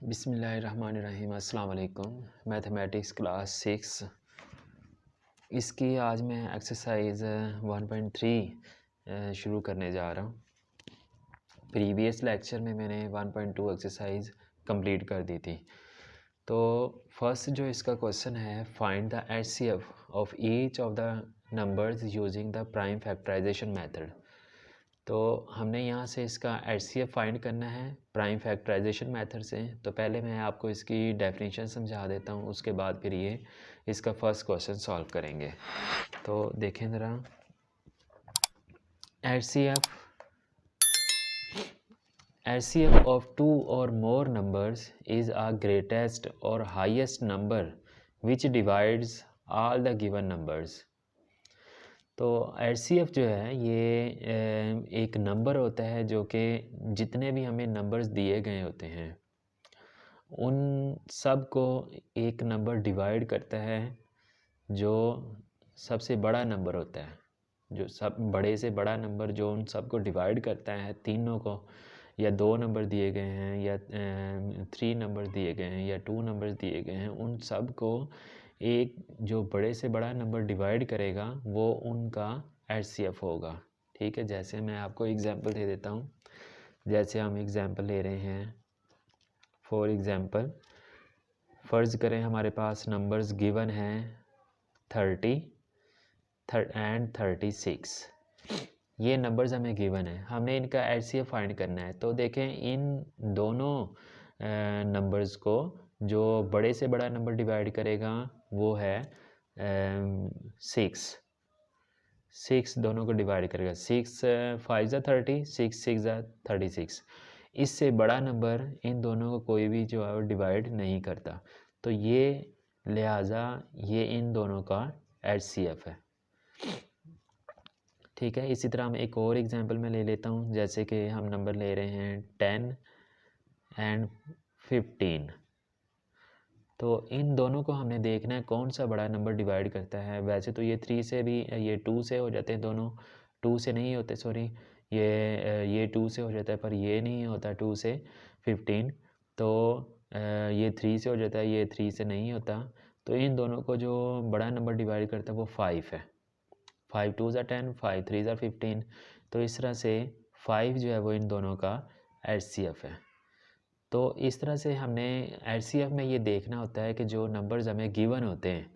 बिस्मिल्लाहिर्रहमानिर्रहीम। अस्सलाम वालेकुम। मैथमेटिक्स क्लास 6 इसकी आज मैं एक्सरसाइज 1.3 शुरू करने जा रहा हूँ। प्रीवियस लेक्चर में मैंने 1.2 एक्सरसाइज कंप्लीट कर दी थी। तो फर्स्ट जो इसका क्वेश्चन है, find the HCF of each of the numbers using the prime factorisation method. तो हमने यहाँ से इसका एचसीएफ फाइंड करना है प्राइम फैक्टराइजेशन मेथड से। तो पहले मैं आपको इसकी डेफिनेशन समझा देता हूँ, उसके बाद फिर ये इसका फर्स्ट क्वेश्चन सॉल्व करेंगे। तो देखें ज़रा, HCF of two or more numbers is a greatest or highest number which divides all the given numbers. तो एचसीएफ जो है ये एक नंबर होता है जो कि जितने भी हमें नंबर्स दिए गए होते हैं उन सब को एक नंबर डिवाइड करता है जो सबसे बड़ा नंबर होता है। जो सब बड़े से बड़ा नंबर जो उन सब को डिवाइड करता है, तीनों को, या 2 नंबर दिए गए हैं या 3 नंबर दिए गए हैं या 2 नंबर्स दिए गए हैं, उन सब को एक जो बड़े से बड़ा नंबर डिवाइड करेगा वो उनका एचसीएफ होगा। ठीक है, जैसे मैं आपको एग्जांपल दे देता हूँ। जैसे हम एग्जांपल ले रहे हैं, फॉर एग्जांपल फ़र्ज़ करें हमारे पास नंबर्स गिवन हैं 30 एंड 36। ये नंबर्स हमें गिवन है, हमने इनका एचसीएफ फाइंड करना है। तो देखें, इन दोनों नंबर्स को जो बड़े से बड़ा नंबर डिवाइड करेगा वो है 6 दोनों को डिवाइड करेगा। 6 5 ज़ा 30, 6 6 ज़ा 36। इससे बड़ा नंबर इन दोनों को कोई भी जो है वो डिवाइड नहीं करता। तो ये लिहाजा ये इन दोनों का एचसीएफ है। ठीक है, इसी तरह हम एक और एग्जांपल में ले लेता हूँ। जैसे कि हम नंबर ले रहे हैं 10 एंड 15। तो इन दोनों को हमने देखना है कौन सा बड़ा नंबर डिवाइड करता है। वैसे तो ये 3 से भी, ये 2 से हो जाते हैं, दोनों 2 से नहीं होते, सॉरी, ये 2 से हो जाता है, पर ये नहीं होता 2 से 15। तो ये 3 से हो जाता है, ये 3 से नहीं होता। तो इन दोनों को जो बड़ा नंबर डिवाइड करता है वो 5 है। 5 2 ज़ा 10, 5 3 ज़ा 15। तो इस तरह से 5 जो है वो इन दोनों का एचसीएफ है। तो इस तरह से हमने एचसीएफ में ये देखना होता है कि जो नंबर्स हमें गिवन होते हैं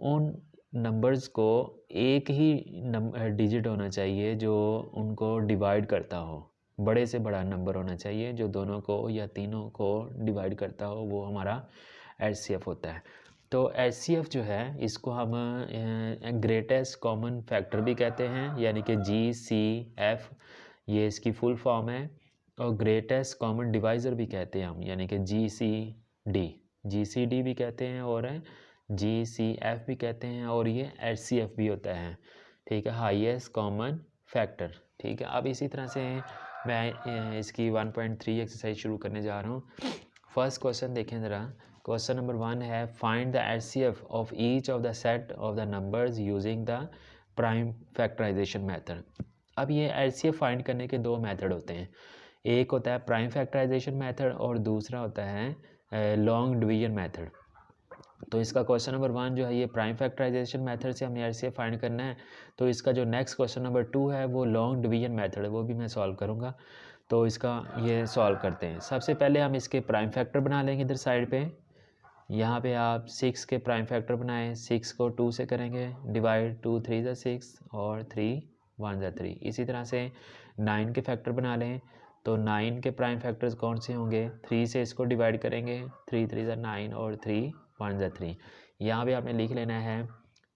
उन नंबर्स को एक ही डिजिट होना चाहिए जो उनको डिवाइड करता हो। बड़े से बड़ा नंबर होना चाहिए जो दोनों को या तीनों को डिवाइड करता हो, वो हमारा एचसीएफ होता है। तो एचसीएफ जो है इसको हम ग्रेटेस्ट कॉमन फैक्टर भी कहते हैं, यानी कि जीसीएफ ये इसकी फुल फॉर्म है। और ग्रेटेस्ट कॉमन डिवाइज़र भी कहते हैं हम, यानी कि जीसीडी भी कहते हैं और जीसीएफ भी कहते हैं, और ये एचसीएफ भी होता है। ठीक है, हाईएस्ट कॉमन फैक्टर। ठीक है, अब इसी तरह से मैं इसकी 1.3 एक्सरसाइज शुरू करने जा रहा हूँ। फर्स्ट क्वेश्चन देखें ज़रा। क्वेश्चन नंबर 1 है, find the HCF of each of the set of the numbers using the prime factorisation method. अब ये एचसीएफ फाइंड करने के 2 मेथड होते हैं। एक होता है प्राइम फैक्टराइजेशन मेथड और दूसरा होता है लॉन्ग डिवीजन मेथड। तो इसका क्वेश्चन नंबर 1 जो है ये प्राइम फैक्टराइजेशन मेथड से हमने एचसीएफ फाइंड करना है। तो इसका जो नेक्स्ट क्वेश्चन नंबर 2 है वो लॉन्ग डिवीजन मेथड है, वो भी मैं सॉल्व करूँगा। तो इसका ये सॉल्व करते हैं। सबसे पहले हम इसके प्राइम फैक्टर बना लेंगे इधर साइड पे। यहाँ पे आप 6 के प्राइम फैक्टर बनाएं। 6 को 2 से करेंगे डिवाइड, 2 3 ज़ा 6 और 3 1 ज़ा 3। इसी तरह से 9 के फैक्टर बना लें। तो 9 के प्राइम फैक्टर्स कौन से होंगे? 3 से इसको डिवाइड करेंगे, 3 3 ज़ा 9 और 3 1 ज़ा 3। यहाँ पे आपने लिख लेना है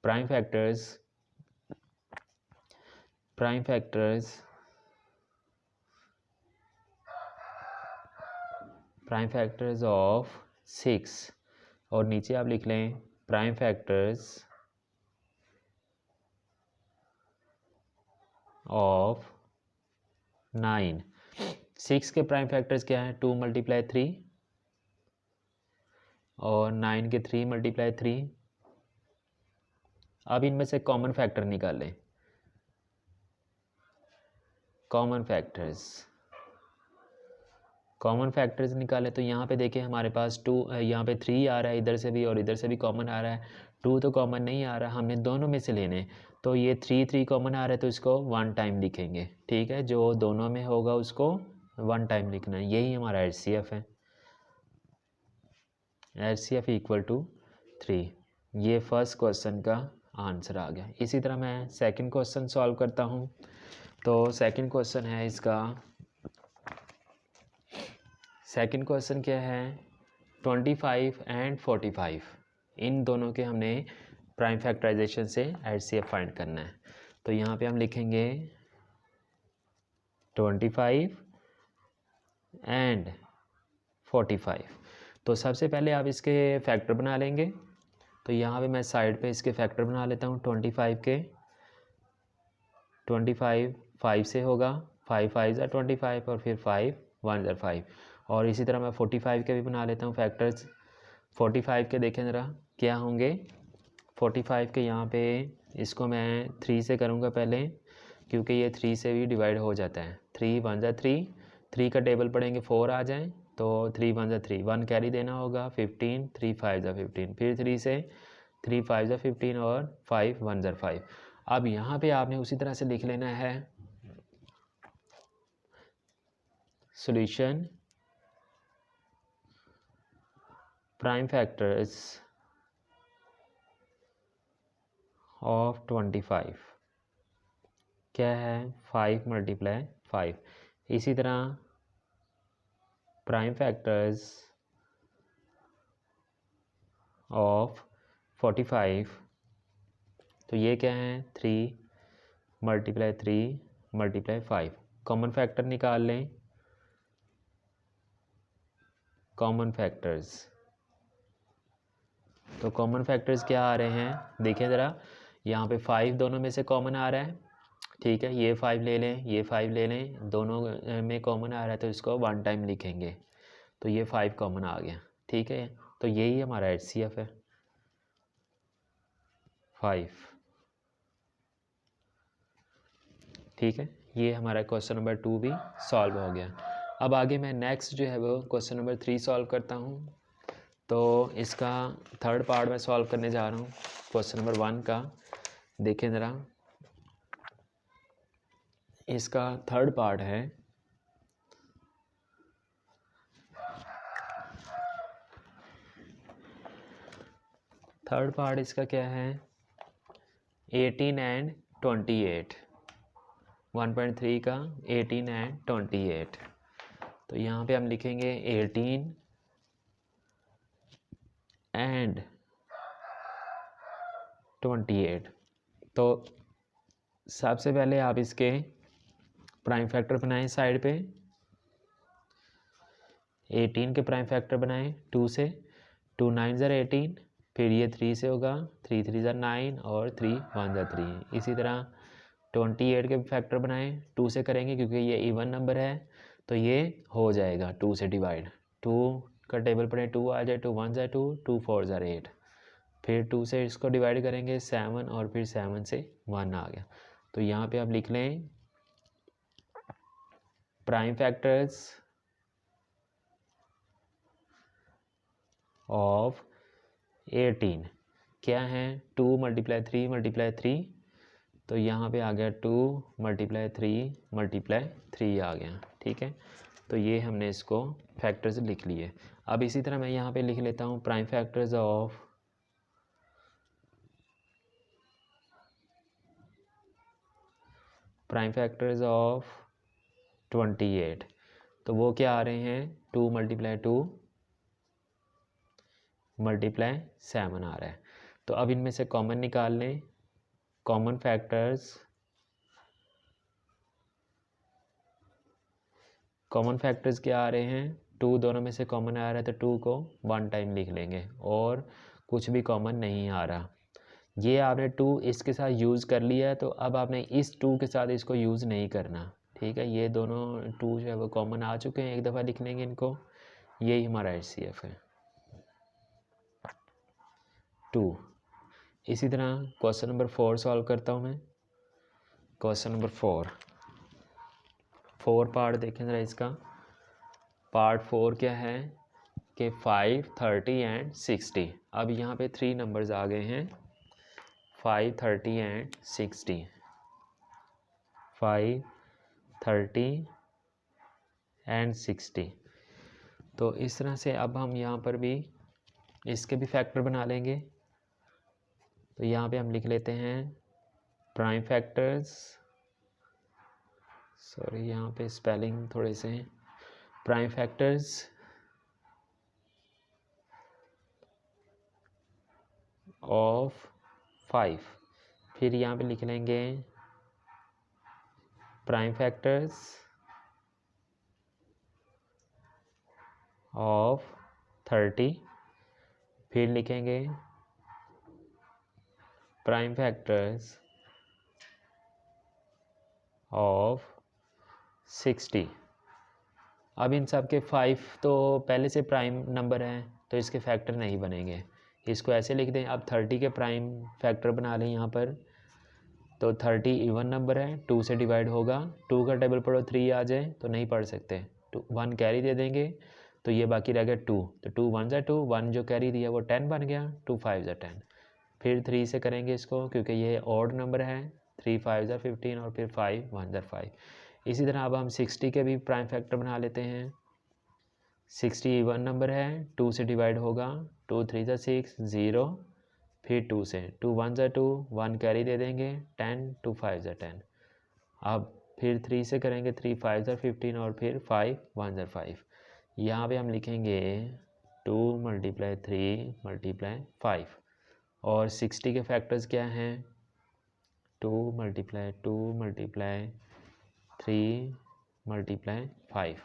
प्राइम फैक्टर्स ऑफ 6, और नीचे आप लिख लें प्राइम फैक्टर्स ऑफ 9। 6 के प्राइम फैक्टर्स क्या हैं? 2 × 3 और 9 के 3 × 3। अब इनमें से कॉमन फैक्टर निकालें। कॉमन फैक्टर्स कॉमन फैक्टर्स निकाले तो यहाँ पे देखिए हमारे पास 2, यहाँ पे 3 आ रहा है इधर से भी और इधर से भी कॉमन आ रहा है। 2 तो कॉमन नहीं आ रहा, हमने दोनों में से लेने, तो ये 3 कॉमन आ रहा है तो इसको 1 टाइम लिखेंगे। ठीक है, जो दोनों में होगा उसको 1 टाइम लिखना है, यही हमारा HCF है। HCF equal to 3। ये फर्स्ट क्वेश्चन का आंसर आ गया। इसी तरह मैं सेकंड क्वेश्चन सॉल्व करता हूँ। तो सेकंड क्वेश्चन है इसका, सेकंड क्वेश्चन क्या है, 25 एंड 45 इन दोनों के हमने प्राइम फैक्टराइजेशन से HCF फाइंड करना है। तो यहाँ पे हम लिखेंगे 25 एंड 45। तो सबसे पहले आप इसके फैक्टर बना लेंगे। तो यहाँ पे मैं साइड पे इसके फैक्टर बना लेता हूँ 25 के। 25 5 से होगा, 5 5 ज़ा 25 और फिर 5 1 ज़ा 5। और इसी तरह मैं 45 के भी बना लेता हूँ फैक्टर्स। 45 के देखें ज़रा क्या होंगे। 45 के यहाँ पे इसको मैं 3 से करूँगा पहले, क्योंकि ये 3 से भी डिवाइड हो जाता है। 3 1 ज़ा 3, 3 का टेबल पढ़ेंगे 4 आ जाए, तो 3 1 ज़ा 3, 1 कैरी देना होगा, 15, 3 5 ज़ा 15, फिर 3 से 3 5 ज़ा 15 और 5 1 ज़ा 5। अब यहाँ पे आपने उसी तरह से लिख लेना है सॉल्यूशन प्राइम फैक्टर्स ऑफ 25 क्या है, 5 × 5। इसी तरह प्राइम फैक्टर्स ऑफ 45, तो ये क्या है, 3 × 3 × 5। कॉमन फैक्टर निकाल लें, कॉमन फैक्टर्स। तो कॉमन फैक्टर्स क्या आ रहे हैं, देखिए ज़रा, यहाँ पे 5 दोनों में से कॉमन आ रहा है। ठीक है, ये 5 ले लें, ये 5 ले लें, दोनों में कॉमन आ रहा है तो इसको 1 टाइम लिखेंगे। तो ये 5 कॉमन आ गया। ठीक है, तो यही हमारा HCF है 5। ठीक है, ये हमारा क्वेश्चन नंबर 2 भी सॉल्व हो गया। अब आगे मैं नेक्स्ट जो है वो क्वेश्चन नंबर 3 सॉल्व करता हूँ। तो इसका थर्ड पार्ट मैं सॉल्व करने जा रहा हूँ क्वेश्चन नंबर 1 का। देखें ज़रा, इसका थर्ड पार्ट है, थर्ड पार्ट इसका क्या है, 18 एंड 28। 1.3 का 18 एंड 28। तो यहाँ पे हम लिखेंगे 18 एंड 28। तो सबसे पहले आप इसके प्राइम फैक्टर बनाएं साइड पे। 18 के प्राइम फैक्टर बनाएं 2 से, 2 9 ज़ा 18, फिर ये 3 से होगा, 3 3 ज़ा 9 और 3 1 ज़ा 3। इसी तरह 28 के फैक्टर बनाएं, 2 से करेंगे क्योंकि ये इवन नंबर है तो ये हो जाएगा 2 से डिवाइड। 2 का टेबल पढ़ें, 2 आ जाए, 2 1 ज़ा 2, 2 4 ज़ा 8, फिर 2 से इसको डिवाइड करेंगे 7 और फिर 7 से 1 आ गया। तो यहाँ पे आप लिख लें प्राइम फैक्टर्स ऑफ 18 क्या है, 2 × 3 × 3। तो यहाँ पे आ गया 2 × 3 × 3 आ गया। ठीक है, तो ये हमने इसको फैक्टर्स लिख लिए। अब इसी तरह मैं यहाँ पे लिख लेता हूँ prime factors of prime factors of 28। तो वो क्या आ रहे हैं, 2 × 2 × 7 आ रहा है। तो अब इनमें से कॉमन निकाल लें, कॉमन फैक्टर्स, कॉमन फैक्टर्स क्या आ रहे हैं, 2 दोनों में से कॉमन आ रहा है तो 2 को 1 टाइम लिख लेंगे और कुछ भी कॉमन नहीं आ रहा। ये आपने 2 इसके साथ यूज़ कर लिया है तो अब आपने इस 2 के साथ इसको यूज़ नहीं करना। ठीक है, ये दोनों 2 जो है वो कॉमन आ चुके हैं, एक दफ़ा लिख लेंगे इनको। यही हमारा HCF है 2। इसी तरह क्वेश्चन नंबर 4 सॉल्व करता हूँ मैं। क्वेश्चन नंबर 4 पार्ट देखें ज़रा इसका। पार्ट 4 क्या है कि 5, 30 एंड 60। अब यहाँ पे 3 नंबर्स आ गए हैं 5, 30 एंड 60। 5, 30 एंड 60। तो इस तरह से अब हम यहाँ पर भी इसके भी फैक्टर बना लेंगे। तो यहाँ पे हम लिख लेते हैं प्राइम फैक्टर्स, सॉरी यहाँ पे स्पेलिंग थोड़े से हैं, प्राइम फैक्टर्स ऑफ 5। फिर यहाँ पे लिख लेंगे प्राइम फैक्टर्स ऑफ 30। फिर लिखेंगे प्राइम फैक्टर्स ऑफ 60। अब इन सब के 5 तो पहले से प्राइम नंबर हैं तो इसके फैक्टर नहीं बनेंगे, इसको ऐसे लिख दें। अब 30 के प्राइम फैक्टर बना लें यहाँ पर। तो 30 इवन नंबर है, 2 से डिवाइड होगा, 2 का टेबल पढ़ो 3 आ जाए तो नहीं पढ़ सकते, 1 कैरी दे देंगे तो ये बाकी रह गया 2। तो 2 1 ज़ा 2, 1 जो कैरी दिया वो 10 बन गया, 2 5 ज़ा 10। फिर 3 से करेंगे इसको क्योंकि ये ऑड नंबर है, 3 5 ज़ा 15 और फिर 5 1 ज़ा 5। इसी तरह अब हम 60 के भी प्राइम फैक्टर बना लेते हैं। 60 इवन नंबर है, 2 से डिवाइड होगा, 2 3 ज़ा 6 0, फिर 2 से, 2 1 ज़ा 2, 1 कैरी दे देंगे 10, 2 5 ज़ा 10। अब फिर 3 से करेंगे, 3 5 ज़ा 15 और फिर 5 1 ज़ा 5। यहाँ पे हम लिखेंगे 2 × 3 × 5। और 60 के फैक्टर्स क्या हैं, 2 × 2 × 3 × 5।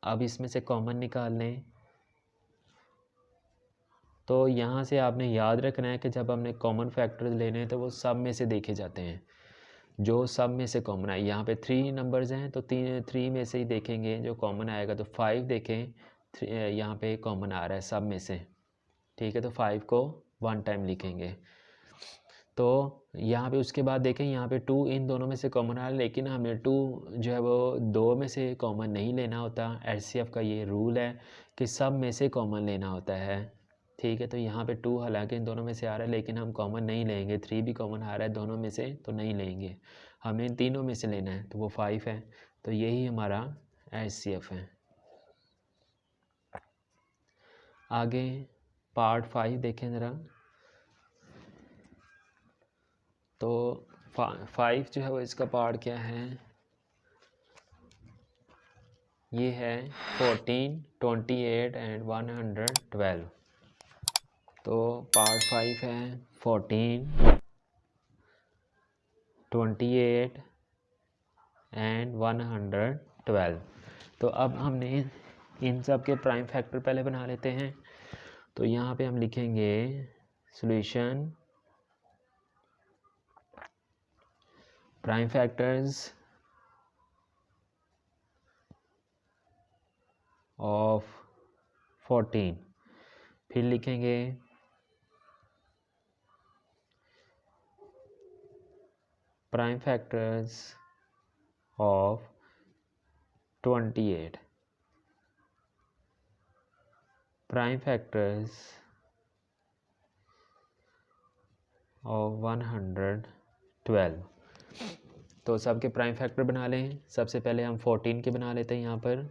अब इसमें से कॉमन निकाल लें। तो यहाँ से आपने याद रखना है कि जब हमने कॉमन फैक्टर्स लेने हैं तो वो सब में से देखे जाते हैं, जो सब में से कॉमन आए। यहाँ पे 3 नंबर्स हैं तो 3 में से ही देखेंगे जो कॉमन आएगा। तो 5 देखें, यहाँ पे कॉमन आ रहा है सब में से, ठीक है, तो 5 को 1 टाइम लिखेंगे। तो यहाँ पे उसके बाद देखें, यहाँ पे 2 इन दोनों में से कॉमन आ रहा है, लेकिन हमें 2 जो है वो 2 में से कॉमन नहीं लेना होता। एचसीएफ का ये रूल है कि सब में से कॉमन लेना होता है, ठीक है। तो यहाँ पे 2 हालांकि इन दोनों में से आ रहा है लेकिन हम कॉमन नहीं लेंगे। 3 भी कॉमन आ रहा है दोनों में से तो नहीं लेंगे, हमें इन तीनों में से लेना है, तो वो 5 है। तो यही हमारा एचसीएफ है। आगे पार्ट 5 देखें ज़रा। तो 5 जो है वो इसका पार्ट क्या है, ये है 14, 28 एंड 112। तो पार्ट 5 है 14, 28 एंड 112। तो अब हमने इन सब के प्राइम फैक्टर पहले बना लेते हैं। तो यहाँ पे हम लिखेंगे सॉल्यूशन प्राइम फैक्टर्स ऑफ 14। फिर लिखेंगे prime factors of 28, prime factors of 112। तो सबके प्राइम फैक्टर बना लें। सबसे पहले हम 14 के बना लेते हैं यहाँ पर।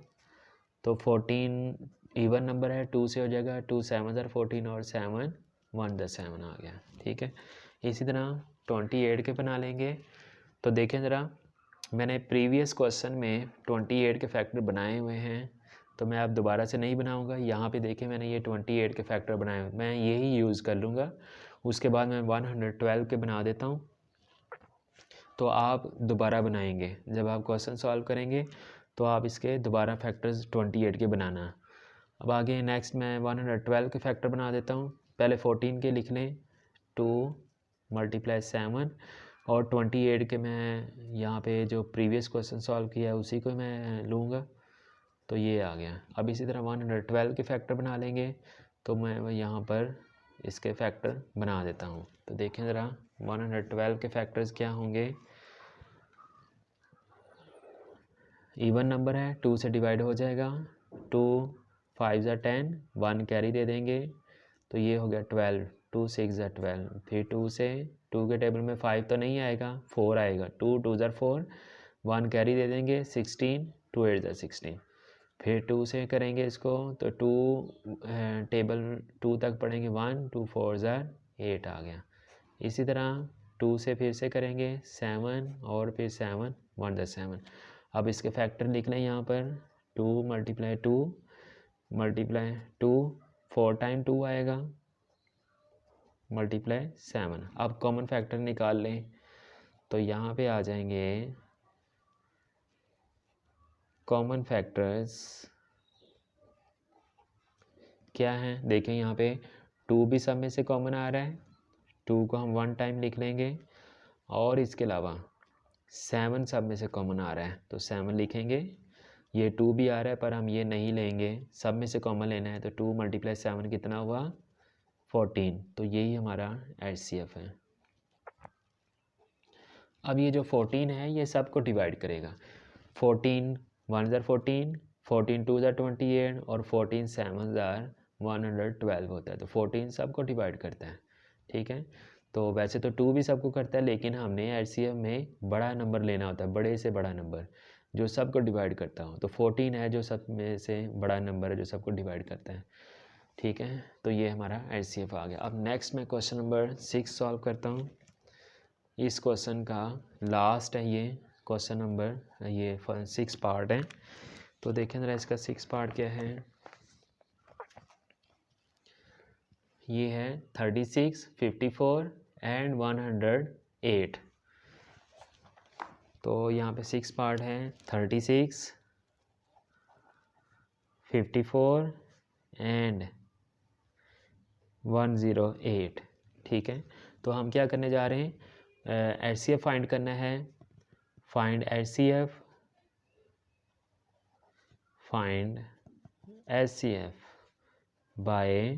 तो 14 इवन नंबर है, 2 से हो जाएगा, 2 7 ज़ा 14 और 7 1 ज़ा 7 आ गया, ठीक है। इसी तरह 28 के बना लेंगे। तो देखें ज़रा, मैंने प्रीवियस क्वेश्चन में 28 के फैक्टर बनाए हुए हैं, तो मैं अब दोबारा से नहीं बनाऊंगा। यहाँ पे देखें मैंने ये 28 के फैक्टर बनाए हुए, मैं यही यूज़ कर लूँगा। उसके बाद मैं 112 के बना देता हूँ, तो आप दोबारा बनाएंगे। जब आप क्वेश्चन सॉल्व करेंगे तो आप इसके दोबारा फैक्टर्स 28 के बनाना। अब आगे नेक्स्ट मैं 112 के फैक्टर बना देता हूँ। पहले 14 के लिख लें, 2 × 7, और 28 के मैं यहाँ पे जो प्रीवियस क्वेश्चन सॉल्व किया है उसी को मैं लूँगा, तो ये आ गया। अब इसी तरह 112 के फैक्टर बना लेंगे। तो मैं यहाँ पर इसके फैक्टर बना देता हूँ। तो देखें ज़रा 112 के फैक्टर्स क्या होंगे। इवन नंबर है, 2 से डिवाइड हो जाएगा, 2 5 ज़ा 10, 1 कैरी दे देंगे तो ये हो गया 12, 2 6 ज़ा 12, फिर 2 से 2 के टेबल में 5 तो नहीं आएगा, 4 आएगा, 2 2 ज़ा 4, 1 कैरी दे देंगे 16, 2 8 ज़ा 16, फिर 2 से करेंगे इसको तो 2 टेबल 2 तक पढ़ेंगे 1 2 4 ज़ा 8 आ गया। इसी तरह 2 से फिर से करेंगे 7 और फिर 7 1 ज़ा 7। अब इसके फैक्टर लिख लें यहाँ पर, 2 मल्टीप्लाई 2 मल्टीप्लाई 2, 4 टाइम 2 आएगा मल्टीप्लाई 7। अब कॉमन फैक्टर निकाल लें तो यहाँ पे आ जाएंगे कॉमन फैक्टर्स क्या हैं, देखें यहाँ पे 2 भी सब में से कॉमन आ रहा है, 2 को हम 1 टाइम लिख लेंगे और इसके अलावा 7 सब में से कॉमन आ रहा है तो 7 लिखेंगे। ये 2 भी आ रहा है पर हम ये नहीं लेंगे, सब में से कॉमन लेना है तो 2 मल्टीप्लाई 7 कितना हुआ 14, तो यही हमारा HCF है। अब ये जो 14 है ये सबको डिवाइड करेगा, 14 1 ज़ार 14, 14 2 ज़ार 28 और 14 7 ज़ार 112 होता है, तो 14 सबको डिवाइड करता है। ठीक है, तो वैसे तो 2 भी सबको करता है लेकिन हमने HCF में बड़ा नंबर लेना होता है, बड़े से बड़ा नंबर जो सबको डिवाइड करता हो, तो 14 है जो सब में से बड़ा नंबर है जो सबको डिवाइड करता है। ठीक है, तो ये हमारा HCF आ गया। अब नेक्स्ट मैं क्वेश्चन नंबर 6 सॉल्व करता हूँ। इस क्वेश्चन का लास्ट है ये क्वेश्चन नंबर, ये 6 पार्ट है, तो देखें ज़रा इसका 6 पार्ट क्या है। ये है 36, 54 एंड 108। तो यहाँ पे 6 पार्ट है, 36, 54 एंड 108। ठीक है, तो हम क्या करने जा रहे हैं, HCF फाइंड करना है। Find HCF, find HCF by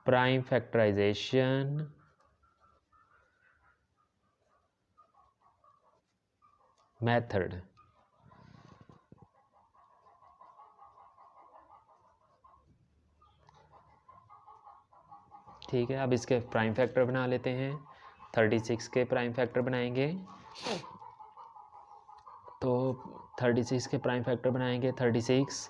prime factorisation method. ठीक है, अब इसके प्राइम फैक्टर बना लेते हैं, 36 के प्राइम फैक्टर बनाएंगे, तो 36 के प्राइम फैक्टर बनाएंगे, 36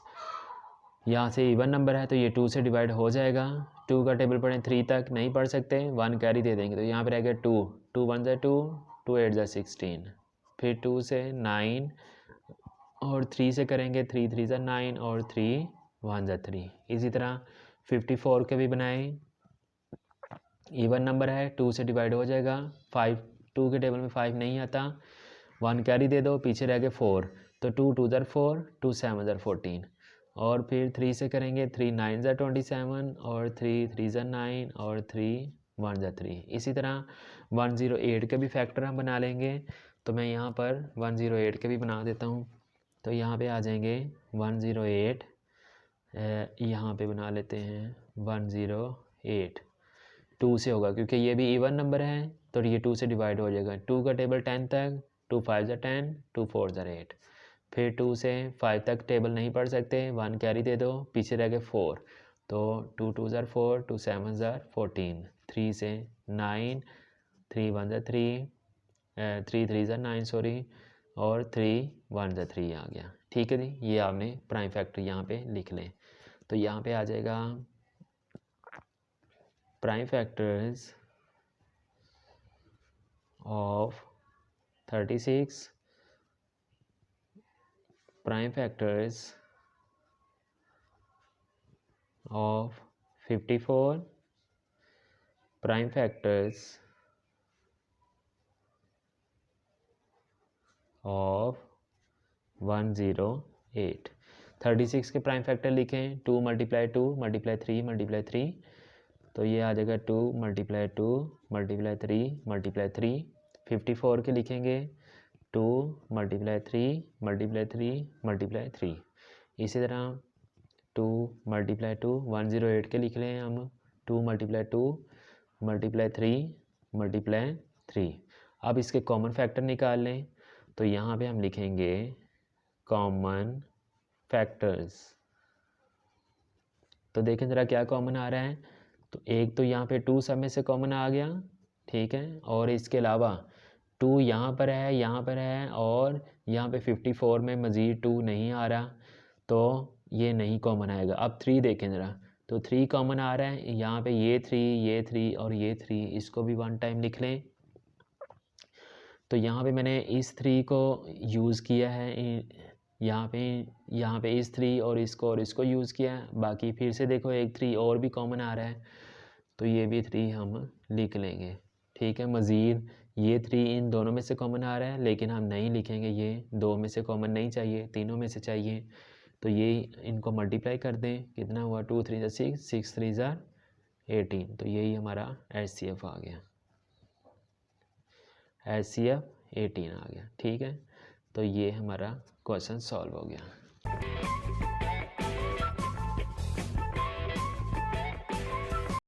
यहाँ से इवन नंबर है तो ये 2 से डिवाइड हो जाएगा, 2 का टेबल पढ़ें 3 तक नहीं पढ़ सकते, 1 कैरी दे देंगे तो यहाँ पर रहेगा 2, 2 1 ज़ा 2, 2 8 ज़ा 16, फिर 2 से 9 और 3 से करेंगे 3 3 ज़ा 9 और 3 1 ज़ा 3। इसी तरह 54 के भी बनाएं, इवन नंबर है 2 से डिवाइड हो जाएगा, 5 2 के टेबल में 5 नहीं आता, 1 कैरी दे दो, पीछे रह गए 4, तो 2 2 ज़ार 4, 2 7 ज़ार 14, और फिर 3 से करेंगे 3 9 ज़ार 27 और 3 3 ज़ार 9 और 3 1 ज़ार 3। इसी तरह 108 के भी फैक्टर हम बना लेंगे, तो मैं यहाँ पर 108 के भी बना देता हूँ, तो यहाँ पे आ जाएंगे 108, यहाँ पे बना लेते हैं 108, 2 से होगा क्योंकि ये भी इवन नंबर है तो ये 2 से डिवाइड हो जाएगा, 2 का टेबल 10 तक, 2 5 ज़ा 10, 2 4 ज़ा 8, फिर 2 से 5 तक टेबल नहीं पढ़ सकते, 1 कैरी दे दो, पीछे रह गए 4, तो 2 2 ज़ार 4, 2 7 ज़ार 14, 3 से 9, 3 1 ज़ा 3, 3 3 ज़ा 9 सॉरी, और 3 1 ज़ा 3 आ गया। ठीक है जी, ये आपने प्राइम फैक्टर यहाँ पे लिख लें, तो यहाँ पे आ जाएगा prime factors of 36, prime factors of 54, prime factors of 108। 36 के प्राइम फैक्टर लिखें, 2 मल्टीप्लाई 2 मल्टीप्लाई 3 मल्टीप्लाई 3, तो ये आ जाएगा 2 मल्टीप्लाई 2 मल्टीप्लाई 3 मल्टीप्लाई 3। 54 के लिखेंगे 2 मल्टीप्लाई 3 मल्टीप्लाई 3 मल्टीप्लाई 3। इसी तरह 2 मल्टीप्लाई 2 108 के लिख लें हम, 2 मल्टीप्लाई 2 मल्टीप्लाई 3 मल्टीप्लाई 3। अब इसके कॉमन फैक्टर निकाल लें, तो यहाँ पे हम लिखेंगे कॉमन फैक्टर्स। तो देखें ज़रा क्या कॉमन आ रहा है। तो एक तो यहाँ पे 2 सब में से कॉमन आ गया, ठीक है, और इसके अलावा 2 यहाँ पर है, यहाँ पर है, और यहाँ पे 54 में मज़ीद 2 नहीं आ रहा, तो ये नहीं कॉमन आएगा। अब 3 देखें ज़रा, तो 3 कॉमन आ रहा है, यहाँ पे ये 3 और ये 3, इसको भी 1 टाइम लिख लें। तो यहाँ पे मैंने इस 3 को यूज़ किया है, यहाँ पे इस 3 और इसको यूज़ किया है। बाकी फिर से देखो एक 3 और भी कॉमन आ रहा है, तो ये भी 3 हम लिख लेंगे, ठीक है। मज़ीद ये 3 इन दोनों में से कॉमन आ रहा है, लेकिन हम नहीं लिखेंगे, ये 2 में से कॉमन नहीं चाहिए, तीनों में से चाहिए। तो ये इनको मल्टीप्लाई कर दें, कितना हुआ, 2 3 ज़ा 6, 6 3 ज़ा 18। तो यही हमारा HCF आ गया, HCF 18 आ गया, ठीक है। तो ये हमारा क्वेश्चन सॉल्व हो गया।